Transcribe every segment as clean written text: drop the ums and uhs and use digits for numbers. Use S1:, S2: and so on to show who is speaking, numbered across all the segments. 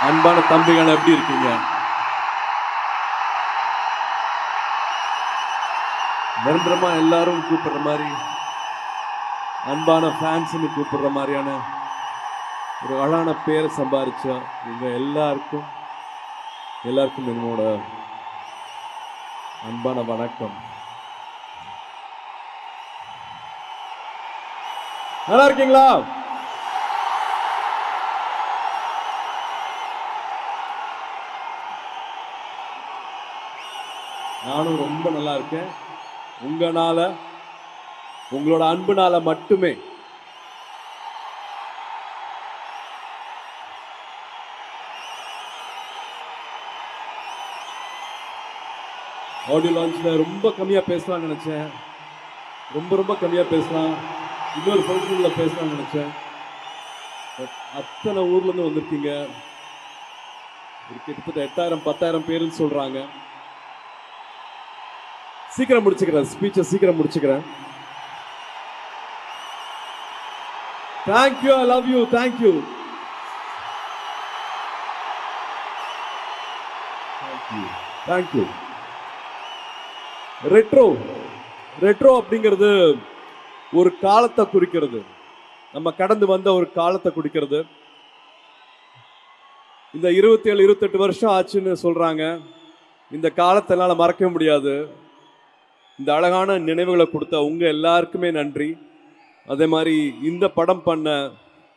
S1: அன்பான தம்பிகள் எப்படி இருக்கீங்க? நிரந்தரமா எல்லாரும் கூப்பிடுற மாதிரி, அன்பான ஃபேன்ஸ்னு கூப்பிடுற மாதிரியான ஒரு அழகான பேரை சம்பாதிச்சா இவங்க எல்லாருக்கும் என்னோட அன்பான வணக்கம். நல்லா இருக்கீங்களா? நானும் ரொம்ப நல்லா இருக்கேன். உங்களோட அன்புனால மட்டுமே. ஆடியோ லான்ச்ல ரொம்ப கம்மியா பேசலாம்னு நினைச்சேன். ரொம்ப கம்மியா பேசலாம், இன்னொரு ஃபங்க்ஷன்ல பேசலாம்னு நினைச்சேன். அத்தனை ஊர்ல இருந்து வந்திருக்கீங்க. கிட்டத்தட்ட 8000-10,000 பேருன்னு சொல்றாங்க. சீக்கிரம் முடிச்சுக்கிறேன், ஸ்பீச்சை சீக்கிரம் முடிச்சுக்கிறேன். Thank you, I love you, thank you. Thank you. Retro அப்படிங்கிறது ஒரு காலத்தை குறிக்கிறது. நம்ம கடந்து வந்த ஒரு காலத்தை குறிக்கிறது. இந்த 27-28 வருஷம் ஆச்சுன்னு சொல்றாங்க. இந்த காலத்தை என்னால மறக்க முடியாது. இந்த அழகான நினைவுகளை கொடுத்த உங்க எல்லாருக்குமே நன்றி. அதே மாதிரி இந்த படம் பண்ண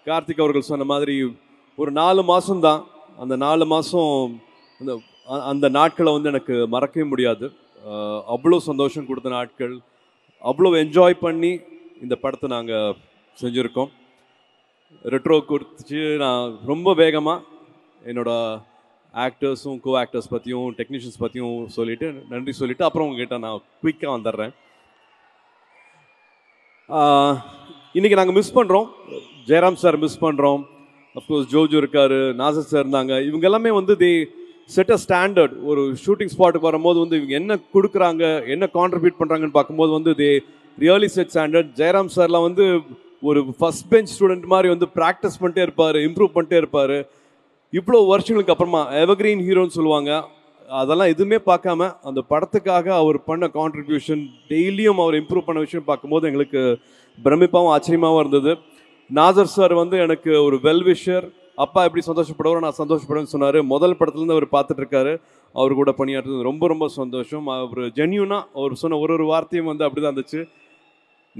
S1: கார்த்திக் அவர்கள் சொன்ன மாதிரி ஒரு 4 மாசம் தான். அந்த 4 மாசம் அந்த நாட்களை வந்து எனக்கு மறக்கவே முடியாது. அவ்வளோ சந்தோஷம் கொடுத்த நாட்கள், அவ்வளோ என்ஜாய் பண்ணி இந்த படத்தை நாங்கள் செஞ்சுருக்கோம். ரெட்ரோ கொடுத்துச்சு. நான் ரொம்ப வேகமாக என்னோட ஆக்டர்ஸும் கோ ஆக்டர்ஸ் பற்றியும் டெக்னீஷியன்ஸ் பற்றியும் சொல்லிவிட்டு நன்றி சொல்லிவிட்டு அப்புறம் உங்ககிட்ட நான் குயிக்காக வந்துடுறேன். இன்றைக்கி நாங்கள் மிஸ் பண்ணுறோம். ஜெயராம் சார் மிஸ் பண்ணுறோம். அஃப்கோர்ஸ் ஜோஜோ இருக்கார், நாசர் சார் இருந்தாங்க. இவங்க எல்லாமே வந்து செட் அ ஸ்டாண்டர்ட். ஒரு ஷூட்டிங் ஸ்பாட்டுக்கு வரும்போது வந்து இவங்க என்ன கொடுக்குறாங்க, என்ன கான்ட்ரிபியூட் பண்ணுறாங்கன்னு பார்க்கும்போது வந்து ரியலி செட் ஸ்டாண்டர்ட். ஜெயராம் சார்லாம் வந்து ஒரு ஃபர்ஸ்ட் பெஞ்ச் ஸ்டூடெண்ட் மாதிரி வந்து ப்ராக்டிஸ் பண்ணிட்டே இருப்பார், இம்ப்ரூவ் பண்ணிட்டே இருப்பார். இவ்வளோ வருஷங்களுக்கு அப்புறமா எவர்கிரீன் ஹீரோன்னு சொல்லுவாங்க, அதெல்லாம் எதுவுமே பார்க்காம அந்த படத்துக்காக அவர் பண்ண கான்ட்ரிபியூஷன், டெய்லியும் அவர் இம்ப்ரூவ் பண்ண விஷயம் பார்க்கும்போது எங்களுக்கு பிரமிப்பாகவும் ஆச்சரியமாகவும் இருந்தது. நாசர் சார் வந்து எனக்கு ஒரு வெல்விஷர். அப்பா எப்படி சந்தோஷப்படுவாரோ நான் சந்தோஷப்படுவேன்னு சொன்னார். முதல் படத்துலேருந்து அவர் பார்த்துட்டு இருக்காரு. அவர் கூட பணியாற்றுறது ரொம்ப சந்தோஷம். அவர் ஜென்யூனாக அவர் சொன்ன ஒரு வார்த்தையும் வந்து அப்படி தான் இருந்துச்சு.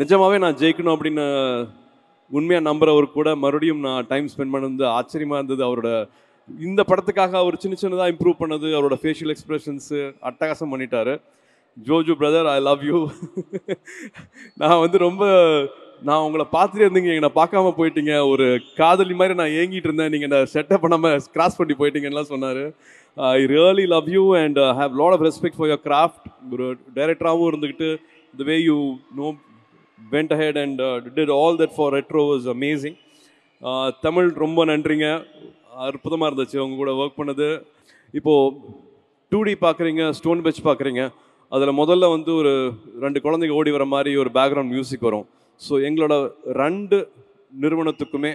S1: நிஜமாகவே நான் ஜெயிக்கணும் அப்படின்னு உண்மையாக நம்புறவர் கூட மறுபடியும் நான் டைம் ஸ்பெண்ட் பண்ணது ஆச்சரியமாக இருந்தது. அவரோட இந்த படத்துக்காக அவர் சின்னதாக இம்ப்ரூவ் பண்ணது, அவரோட ஃபேஷியல் எக்ஸ்பிரஷன்ஸு அட்டகாசம் பண்ணிட்டாரு. Joju brother, I love you. நான் வந்து நான் உங்களை பார்த்துட்டே இருந்தீங்க, என்னை பார்க்காம போயிட்டீங்க. ஒரு காதலி மாதிரி நான் ஏங்கிட்டு இருந்தேன், நீங்கள் இந்த செட்டப் பண்ணாமல் கிராஸ் பண்ணி போயிட்டீங்கலாம் சொன்னார். I really love you and have lot of respect for your craft. ஒரு டைரக்டராகவும் இருந்துக்கிட்டு the way you went ahead and did all that for Retro was amazing. Tamil ரொம்ப நன்றிங்க, அற்புதமாக இருந்துச்சு அவங்க கூட ஒர்க் பண்ணது. இப்போது 2D பார்க்குறீங்க, ஸ்டோன் பெச் பார்க்குறீங்க. அதில் முதல்ல வந்து ஒரு 2 குழந்தைங்க ஓடி வர மாதிரி ஒரு பேக்ரவுண்ட் மியூசிக் வரும். ஸோ எங்களோட 2 நிறுவனத்துக்குமே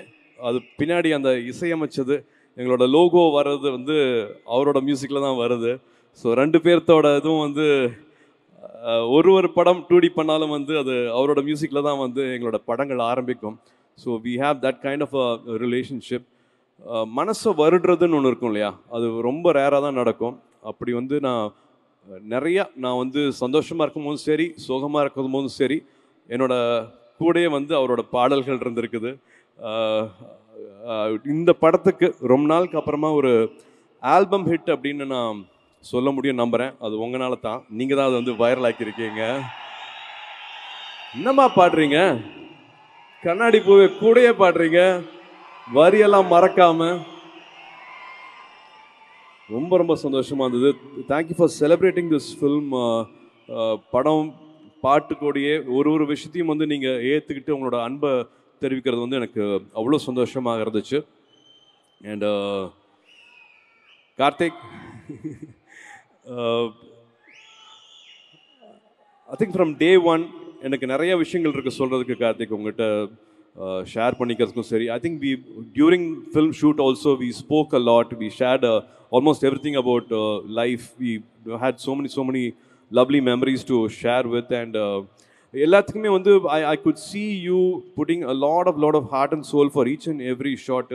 S1: அது பின்னாடி அந்த இசையமைச்சது, எங்களோட லோகோ வர்றது வந்து அவரோட மியூசிக்கில் தான் வருது. ஸோ 2 பேர்த்தோட இதுவும் வந்து ஒரு படம் 2D பண்ணாலும் வந்து அது அவரோட மியூசிக்கில் தான் வந்து எங்களோட படங்கள் ஆரம்பிக்கும். So we have that kind of a relationship. மனசை வருடுறதுன்னு ஒன்று இருக்கும் இல்லையா, அது ரொம்ப ரேராக தான் நடக்கும். அப்படி வந்து நான் வந்து சந்தோஷமாக இருக்கும் போதும் சரி, சோகமாக இருக்கும் போதும் சரி, என்னோட கூடயே வந்து அவரோட பாடல்கள் இருந்திருக்குது. இந்த படத்துக்கு ரொம்ப நாளுக்கு அப்புறமா ஒரு ஆல்பம் ஹிட் அப்படின்னு நான் சொல்ல முடியும் நம்புகிறேன். அது உங்களால தான். நீங்கள் தான் அதை வந்து வைரல் ஆக்கியிருக்கீங்க. என்னம்மா பாடுறீங்க, கண்ணாடி பூவே கூடயே பாடுறீங்க, வரியெல்லாம் மறக்காம. ரொம்ப சந்தோஷமா இருந்தது. Thank you for celebrating this film. படம் பாட்டு கூடயே ஒரு விஷயத்தையும் வந்து நீங்கள் ஏற்றுக்கிட்டு உங்களோட அன்பை தெரிவிக்கிறது வந்து எனக்கு அவ்வளோ சந்தோஷமாக இருந்துச்சு. And Karthik, I think from day one எனக்கு நிறைய விஷயங்கள் இருக்குது சொல்கிறதுக்கு. கார்த்திக், உங்கள்கிட்ட ஷேர் பண்ணிக்கிறதுக்கும் சரி. I think during film shoot also we spoke a lot, we shared almost everything about life. We had so many lovely memories to share with, and எல்லாத்துக்குமே வந்து I could see you putting a lot of heart and soul for each and every shot.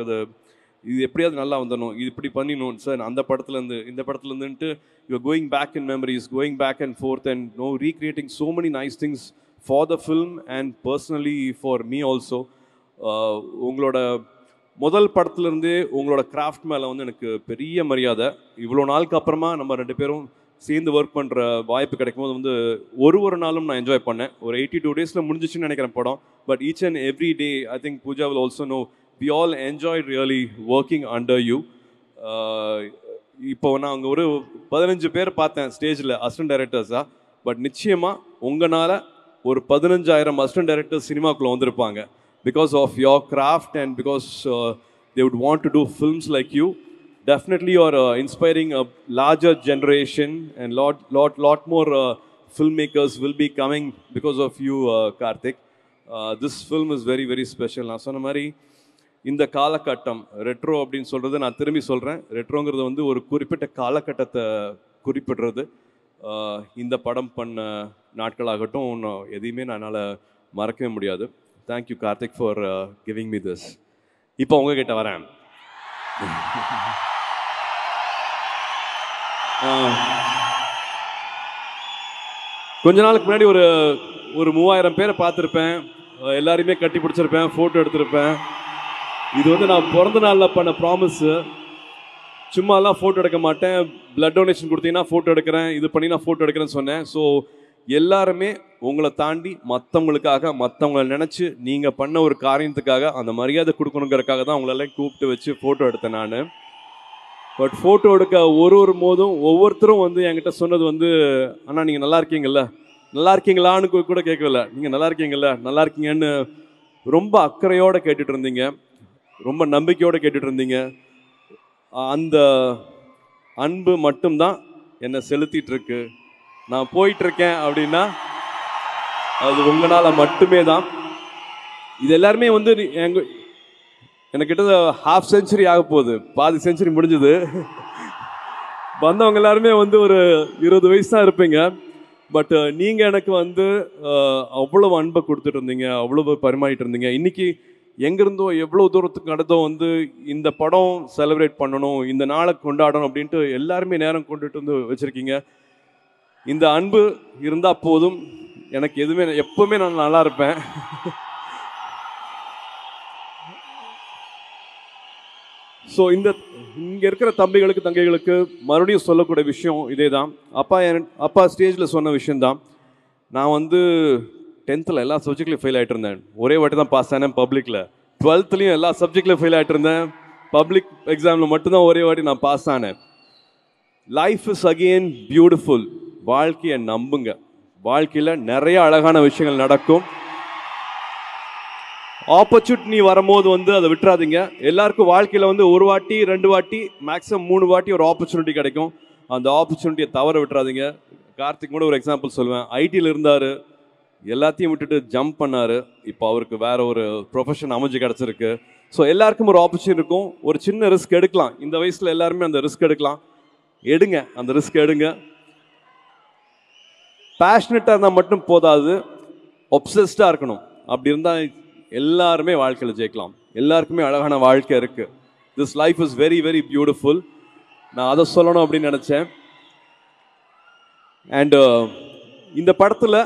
S1: இது எப்படியாவது நல்லா வந்துடணும், இது இப்படி பண்ணிடணும் sir, அந்த படத்துலேருந்து இந்த படத்துலேருந்துன்ட்டு you are going back in memories, going back and forth and recreating so many nice things for the film and personally for me also. உங்களோட முதல் படத்துலேருந்தே உங்களோட கிராஃப்ட் மேலே வந்து எனக்கு பெரிய மரியாதை. இவ்வளோ நாளுக்கு அப்புறமா நம்ம 2 பேரும் சேர்ந்து ஒர்க் பண்ணுற வாய்ப்பு கிடைக்கும் போது வந்து ஒரு நாளும் நான் என்ஜாய் பண்ணேன். ஒரு 82 டேஸில் முடிஞ்சிச்சுன்னு நினைக்கிறேன் படம். But each and every day I think Pooja will also know we all enjoyed really working under you. இப்போ நான் அங்கே ஒரு 15 பேர் பார்த்தேன் ஸ்டேஜில் அசிஸ்டன்ட் டைரக்டர்ஸாக. பட் நிச்சயமாக உங்களால் ஒரு 15,000 அசிஸ்டன்ட் டைரக்டர்ஸ் சினிமாக்குள்ளே வந்திருப்பாங்க. Because of your craft and because they would want to do films like you. Definitely you are inspiring a larger generation, and lot more filmmakers will be coming because of you, Karthik. This film is very very special. நான் சொன்ன மாதிரி இந்த காலகட்டம் retro அப்படின்னு சொல்கிறது நான் திரும்பி சொல்கிறேன். ரெட்ரோங்கிறது வந்து ஒரு குறிப்பிட்ட காலகட்டத்தை குறிப்பிடுறது. இந்த படம் பண்ண நாட்களாகட்டும் எதையுமே என்னால் மறக்கவே முடியாது. Thank you, Karthik, for giving me this. இப்போ உங்ககிட்ட வரேன். கொஞ்ச நாளுக்கு முன்னாடி ஒரு 3000 பேரை பார்த்துருப்பேன். எல்லாரையுமே கட்டி பிடிச்சிருப்பேன், ஃபோட்டோ எடுத்திருப்பேன். இது வந்து நான் பிறந்த நாளில் பண்ண ப்ராமிஸு. சும்மாலாம் ஃபோட்டோ எடுக்க மாட்டேன், பிளட் டொனேஷன் கொடுத்தீங்கன்னா ஃபோட்டோ எடுக்கிறேன், இது பண்ணி நான் ஃபோட்டோ எடுக்கிறேன்னு சொன்னேன். ஸோ எல்லாருமே உங்களை தாண்டி மற்றவங்களுக்காக, மற்றவங்களை நினச்சி நீங்கள் பண்ண ஒரு காரியத்துக்காக அந்த மரியாதை கொடுக்கணுங்கிறதுக்காக தான் உங்களெல்லாம் கூப்பிட்டு வச்சு ஃபோட்டோ எடுத்தேன் நான். பட் ஃபோட்டோ எடுக்க ஒரு போதும் ஒவ்வொருத்தரும் வந்து என்கிட்ட சொன்னது வந்து, அண்ணா நீங்கள் நல்லா இருக்கீங்கல்ல, நல்லா இருக்கீங்களான்னு கூட கேட்கல, நீங்கள் நல்லா இருக்கீங்கல்ல, நல்லா இருக்கீங்கன்னு ரொம்ப அக்கறையோடு கேட்டுட்டு இருந்தீங்க, ரொம்ப நம்பிக்கையோடு கேட்டுட்டு இருந்தீங்க. அந்த அன்பு மட்டும்தான் என்னை செலுத்திட்டு இருக்கு. நான் போயிட்டுருக்கேன் அப்படின்னா அது உங்களால் மட்டுமே தான். இது எல்லாருமே வந்து எனக்கு கிட்ட ½ செஞ்சுரி ஆக போகுது, பாதி செஞ்சுரி முடிஞ்சுது. வந்தவங்க எல்லாருமே வந்து ஒரு 20 வயசு தான் இருப்பீங்க. பட் நீங்கள் எனக்கு வந்து அவ்வளவு அன்பை கொடுத்துட்டு இருந்தீங்க, அவ்வளவு பரிமாறிட்டு இருந்தீங்க. இன்றைக்கி எங்கேருந்தோ எவ்வளோ தூரத்துக்கு நடந்தோ வந்து இந்த படம் செலிப்ரேட் பண்ணணும், இந்த நாளை கொண்டாடணும் அப்படின்ட்டு எல்லாருமே நேரம் கொண்டுட்டு வந்து வச்சுருக்கீங்க. இந்த அன்பு இருந்தால் போதும், எனக்கு எதுவுமே, எப்பவுமே நான் நல்லா இருப்பேன். ஸோ இங்கே இருக்கிற தம்பிகளுக்கு தங்கைகளுக்கு மறுபடியும் சொல்லக்கூடிய விஷயம் இதே தான். அப்பா ஸ்டேஜில் சொன்ன விஷயந்தான். நான் வந்து 10th எல்லா சப்ஜெக்ட்லையும் ஃபெயில் ஆகிட்டு இருந்தேன். ஒரே வாட்டி தான் பாஸ் ஆனேன் பப்ளிக்கில். 12th எல்லா சப்ஜெக்ட்லையும் ஃபெயில் ஆகிட்டு இருந்தேன். பப்ளிக் எக்ஸாமில் மட்டும்தான் ஒரே வாட்டி நான் பாஸ் ஆனேன். Life is again beautiful. வாழ்க்கையை நம்புங்க. வாழ்க்கையில் நிறைய அழகான விஷயங்கள் நடக்கும். ஆப்பர்ச்சுனிட்டி வரும்போது வந்து அதை விட்டுறாதீங்க. எல்லாருக்கும் வாழ்க்கையில் வந்து 1 வாட்டி 2 வாட்டி மேக்ஸிமம் 3 வாட்டி ஒரு ஆப்பர்ச்சுனிட்டி கிடைக்கும். அந்த ஆப்பர்ச்சுனிட்டியை தவற விட்டுறாதீங்க. கார்த்திக் கூட ஒரு எக்ஸாம்பிள் சொல்லுவேன். ஐடியில் இருந்தார், எல்லாத்தையும் விட்டுட்டு ஜம்ப் பண்ணார். இப்போ அவருக்கு வேற ஒரு ப்ரொஃபஷன் அமைஞ்சு கிடச்சிருக்கு. ஸோ எல்லாருக்கும் ஒரு ஆப்பர்ச்சுனிட்டி இருக்கும். ஒரு சின்ன ரிஸ்க் எடுக்கலாம். இந்த வயசில் எல்லாருமே அந்த ரிஸ்க் எடுக்கலாம். எடுங்க, அந்த ரிஸ்க் எடுங்க. பேஷனட்டாக இருந்தால் மட்டும் போதாது, ஒப்சஸ்டாக இருக்கணும். அப்படி இருந்தால் எல்லாருமே வாழ்க்கையில் ஜெயிக்கலாம். எல்லாருக்குமே அழகான வாழ்க்கை இருக்குது. This life is very very beautiful. நான் அதை சொல்லணும் அப்படின்னு நினச்சேன். அண்டு இந்த படத்தில்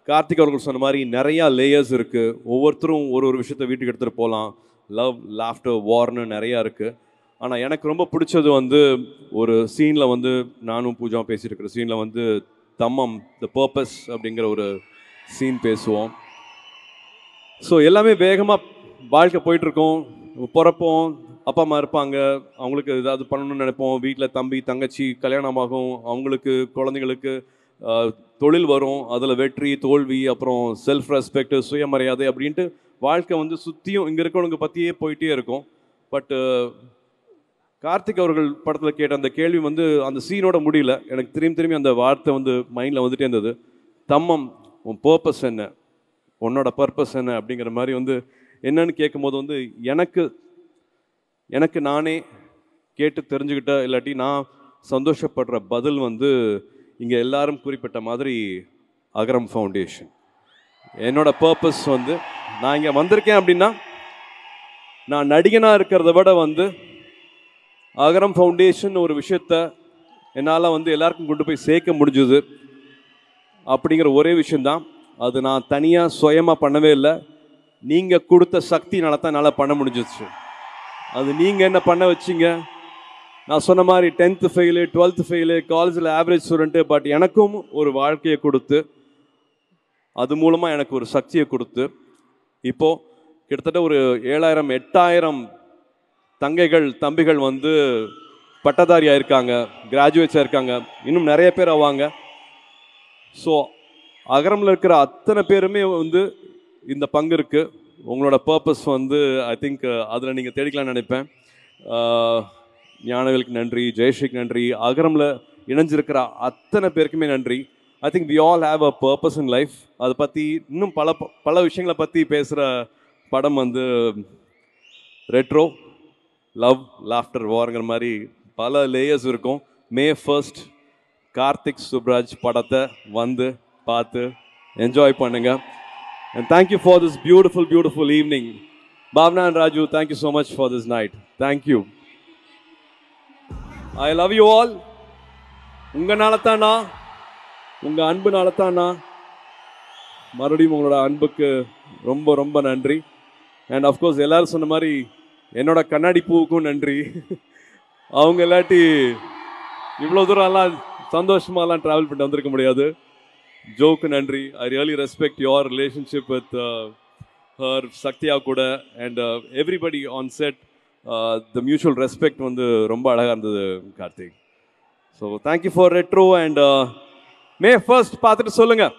S1: கார்த்திக் அவர்கள் சொன்ன மாதிரி நிறையா லேயர்ஸ் இருக்குது. ஒவ்வொருத்தரும் ஒரு விஷயத்தை வீட்டுக்கு எடுத்துகிட்டு போகலாம். லவ், லாஃப்டர், வார்னு நிறையா இருக்குது. ஆனால் எனக்கு ரொம்ப பிடிச்சது வந்து ஒரு சீனில் வந்து நானும் பூஜாவும் பேசியிருக்கிற சீனில் வந்து தம்மம், த பர்பஸ் அப்படிங்கிற ஒரு சீன் பேசுவோம். ஸோ எல்லாமே வேகமாக வாழ்க்கை போயிட்டுருக்கோம். பிறப்போம், அப்பா அம்மா இருப்பாங்க, அவங்களுக்கு ஏதாவது பண்ணணும்னு நினைப்போம். வீட்டில் தம்பி தங்கச்சி கல்யாணமாகும், அவங்களுக்கு குழந்தைங்களுக்கு தொழில் வரும், அதில் வெற்றி தோல்வி, அப்புறம் செல்ஃப் ரெஸ்பெக்ட், சுயமரியாதை அப்படின்ட்டு வாழ்க்கை வந்து சுற்றியும் இங்கே இருக்கிறவங்க பற்றியே போயிட்டே இருக்கும். பட்டு கார்த்திக் அவர்கள் படத்தில் கேட்ட அந்த கேள்வி வந்து அந்த சீனோட முடியல. எனக்கு திரும்பி அந்த வார்த்தை வந்து மைண்டில் வந்துட்டே இருந்தது. தம்மம், உன் பர்பஸ் என்ன, உன்னோட பர்பஸ் என்ன அப்படிங்கிற மாதிரி வந்து என்னன்னு கேட்கும்போது வந்து எனக்கு நானே கேட்டு தெரிஞ்சுக்கிட்ட இல்லாட்டி நான் சந்தோஷப்படுற பதில் வந்து இங்கே எல்லாரும் குறிப்பிட்ட மாதிரி அகரம் ஃபவுண்டேஷன். என்னோட பர்பஸ் வந்து நான் இங்கே வந்திருக்கேன் அப்படின்னா நான் நடிகனாக இருக்கிறத விட வந்து அகரம் ஃபவுண்டேஷன் ஒரு விஷயத்த என்னால் வந்து எல்லாருக்கும் கொண்டு போய் சேர்க்க முடிஞ்சுது அப்படிங்கிற ஒரே விஷயந்தான். அது நான் தனியாக சுயமாக பண்ணவே இல்லை, நீங்கள் கொடுத்த சக்தினால தான் என்னால் பண்ண முடிஞ்சிச்சு. அது நீங்கள் என்ன பண்ண வச்சிங்க, நான் சொன்ன மாதிரி 10th ஃபெயிலு 12th ஃபெயிலு காலேஜில் ஆவரேஜ் ஸ்டூடெண்ட்டு, பட் எனக்கும் ஒரு வாழ்க்கையை கொடுத்து அது மூலமாக எனக்கு ஒரு சக்தியை கொடுத்து இப்போது கிட்டத்தட்ட ஒரு 7000 8000 தங்கைகள் தம்பிகள் வந்து பட்டதாரியாக இருக்காங்க, கிராஜுவேட்ஸாக இருக்காங்க, இன்னும் நிறைய பேர் ஆவாங்க. ஸோ அகரமில் இருக்கிற அத்தனை பேருமே வந்து இந்த பங்கு இருக்குது. உங்களோட பர்பஸ் வந்து ஐ திங்க் அதில் நீங்கள் தேடிக்கலாம்னு நினைப்பேன். ஞானவேலுக்கு நன்றி, ஜெயஸ்ரீக்கு நன்றி, அகரமில் இணைஞ்சிருக்கிற அத்தனை பேருக்குமே நன்றி. I think we all have a purpose in life. அதை பற்றி இன்னும் பல விஷயங்களை பற்றி பேசுகிற படம் வந்து ரெட்ரோ லவ் லாஃப்டர் வார்ங்கிற மாதிரி பல லேயர்ஸ் இருக்கும். May 1st கார்த்திக் சுப்ராஜ் படத்தை வந்து பார்த்து என்ஜாய் பண்ணுங்க. And thank you for this beautiful evening. Bhavna and Raju, thank you so much for this night. Thank you. I love you all. உங்களால தானா, உங்க அன்புனால தானா, மறுபடியும் உங்களோட அன்புக்கு ரொம்ப ரொம்ப நன்றி. அண்ட் அஃப்கோர்ஸ் எல்லாரும் சொன்ன மாதிரி என்னோட கண்ணாடி பூவுக்கும் நன்றி. அவங்க இல்லாட்டி இவ்வளோ தூரம்லாம் சந்தோஷமாலாம் ட்ராவல் பண்ணிட்டு வந்திருக்க முடியாது. ஜோக்கு நன்றி. I really respect your relationship with her சக்தியா கூட and everybody on set. The mutual respect வந்து ரொம்ப அழகாக இருந்தது Karthik. So thank you for retro and May 1st பார்த்துட்டு சொல்லுங்கள்.